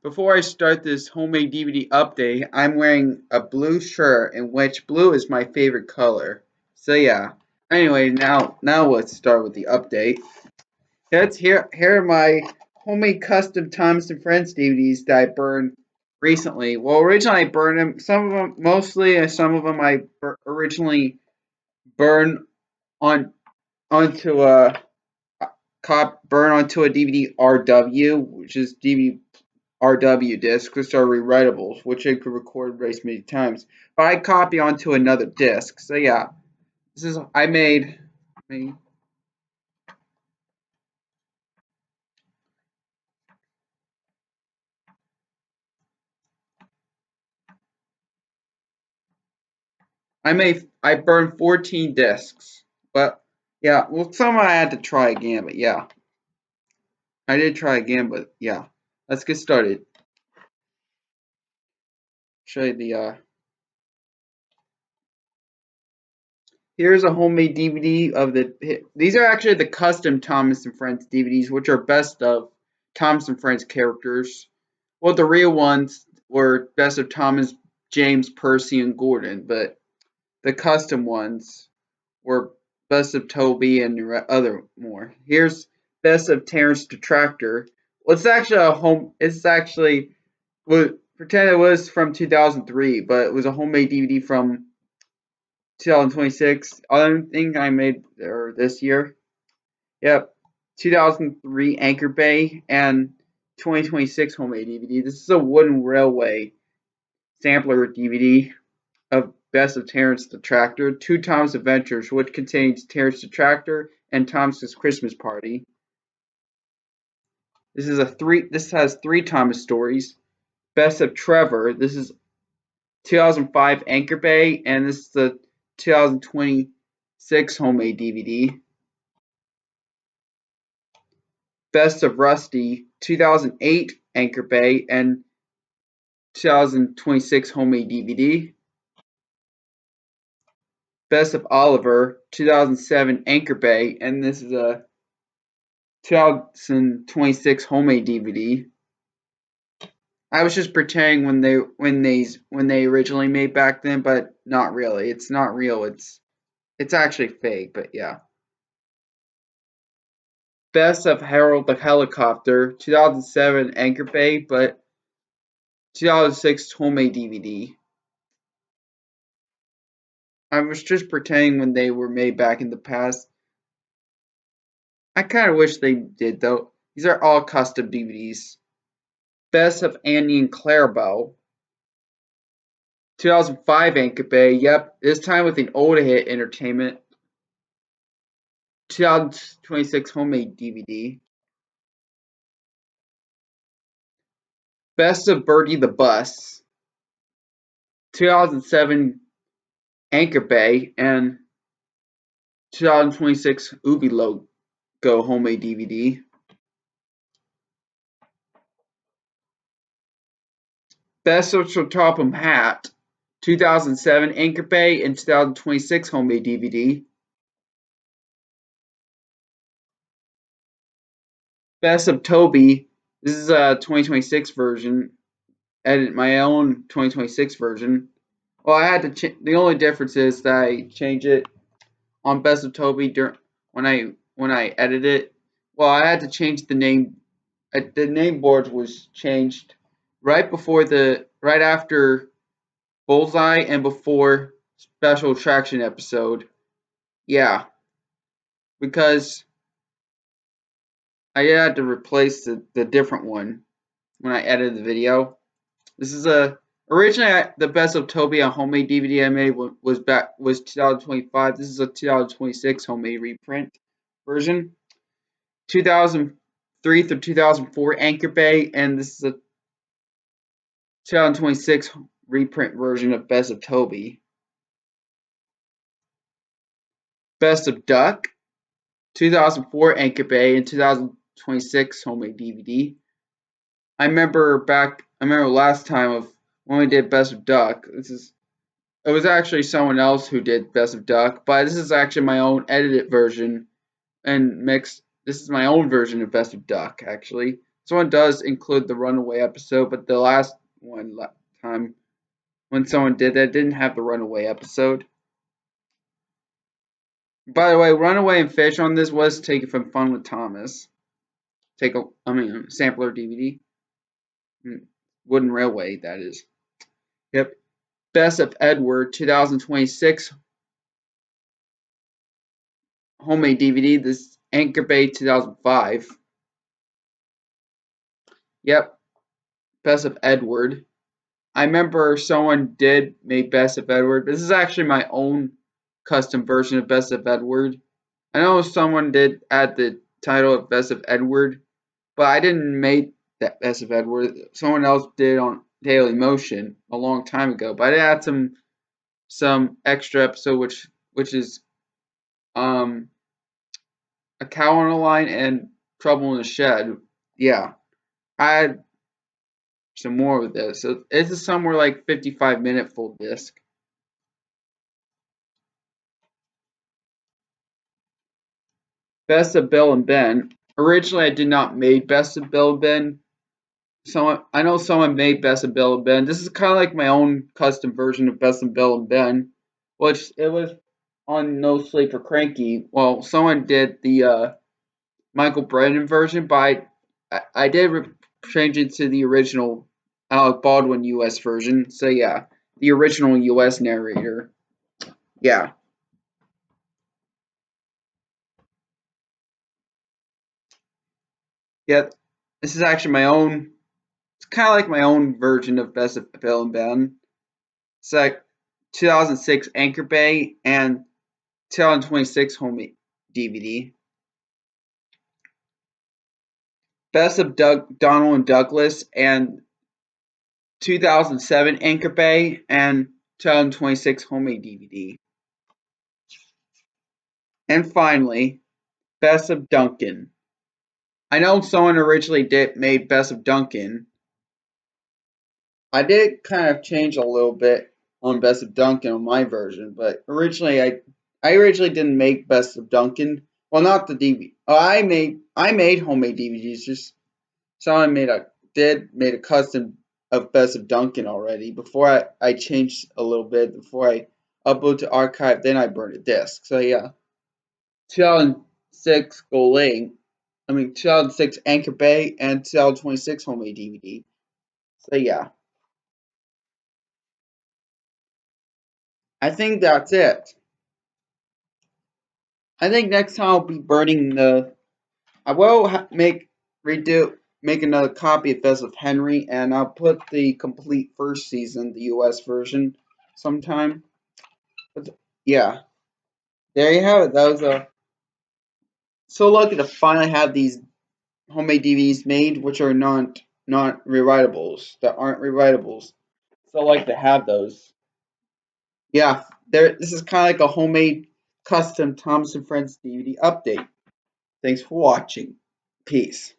Before I start this homemade DVD update, I'm wearing a blue shirt in which blue is my favorite color. So yeah. Anyway, now let's start with the update. Here are my homemade custom Thomas and Friends DVDs that I burned recently. Well, originally I burned them. Some of them mostly, and some of them I originally burned on onto a burn onto a DVD RW, which is DVD RW discs, which are rewritables, which I could record and erase many times. But I copy onto another disc. So yeah, this is I burned 14 discs. But yeah, well some I had to try again, but yeah. I did try again, but yeah. Let's get started. Show you the here's a homemade DVD of these are actually the custom Thomas and Friends DVDs, which are best of Thomas and Friends characters. Well, the real ones were best of Thomas, James, Percy, and Gordon, but the custom ones were best of Toby and other more. Here's best of Terrence the Tractor. Well, it's actually a home. It's actually pretend it was from 2003, but it was a homemade DVD from 2026. I don't think I made or this year. Yep, 2003 Anchor Bay and 2026 homemade DVD. This is a wooden railway sampler DVD of Best of Terrence the Tractor, Two Thomas Adventures, which contains Terrence the Tractor and Thomas's Christmas Party. This has three Thomas stories. Best of Trevor. This is 2005 Anchor Bay, and this is the 2026 homemade DVD. Best of Rusty, 2008 Anchor Bay, and 2026 homemade DVD. Best of Oliver, 2007 Anchor Bay, and this is a 2026 homemade DVD. I was just pretending when they originally made back then, but not really. It's not real. It's actually fake, but yeah. Best of Harold the Helicopter, 2007 Anchor Bay, but 2006 homemade DVD. I was just pretending when they were made back in the past. I kind of wish they did though. These are all custom DVDs. Best of Andy and Clarabelle, 2005 Anchor Bay. Yep, this time with an old hit entertainment. 2026 homemade DVD. Best of Birdie the Bus, 2007 Anchor Bay, and 2026 Ubi Logo homemade DVD. Best of Topham Hatt, 2007 Anchor Bay, and 2026 homemade DVD. Best of Toby. This is a 2026 version. Edit my own 2026 version. Well, I had to. The only difference is that I change it on Best of Toby when I edit it. Well, I had to change the name. The name board was changed right after Bullseye and before Special Attraction episode. Yeah, because I had to replace the different one when I edited the video. This is originally the Best of Toby on homemade DVD I made was 2025. This is a 2026 homemade reprint version. 2003 through 2004 Anchor Bay, and this is a 2026 reprint version of Best of Toby. Best of Duck, 2004 Anchor Bay, and 2026 homemade DVD. I remember last time of when we did Best of Duck. It was actually someone else who did Best of Duck, but this is actually my own edited version and mixed. This is my own version of Best of Duck, actually. This one does include the Runaway episode, but the last time when someone did that didn't have the Runaway episode. By the way, Runaway and Fish on this was taken from Fun with Thomas. Sampler DVD. Wooden Railway, that is. Yep. Best of Edward 2026 homemade DVD. This Anchor Bay 2005. Yep. Best of Edward. I remember someone did make Best of Edward. This is actually my own custom version of Best of Edward. I know someone did add the title of Best of Edward, but I didn't make that Best of Edward. Someone else did on Daily Motion a long time ago. But I did add some extra episode which is A Cow on the Line and Trouble in the Shed. Yeah. I had some more of this. So this is somewhere like 55-minute full disc. Best of Bill and Ben. Originally, I did not make Best of Bill and Ben. I know someone made Best of Bill and Ben. This is kind of like my own custom version of Best of Bill and Ben, which it was on No Sleep for Cranky. Well, someone did the Michael Brennan version, but I did change it to the original Alec Baldwin U.S. version. So yeah, the original U.S. narrator. Yeah. Yeah, this is actually my own. It's kind of like my own version of Best of Bill and Ben. It's like 2006 Anchor Bay and 2026 home DVD. Best of Donald and Douglas and 2007 Anchor Bay and 2026 homemade DVD. And finally, Best of Duncan. I know someone originally made Best of Duncan. I did kind of change a little bit on Best of Duncan on my version, but originally I originally didn't make Best of Duncan. Well, not the DVD. Oh, I made homemade DVDs. Just someone made a custom of Best of Duncan already. Before I changed a little bit before I upload to archive. Then I burned a disc. So yeah, 2006 Golang. 2006 Anchor Bay and 2026 homemade DVD. So yeah, I think that's it. I think next time I'll be burning the. I will make another copy of Best of Henry, and I'll put the complete first season, the U.S. version, sometime. But yeah, there you have it. That was so lucky to finally have these homemade DVDs made, which are not rewritables. That aren't rewritables. So like to have those. Yeah, This is kind of like a homemade, custom Thomas and Friends DVD update. Thanks for watching. Peace.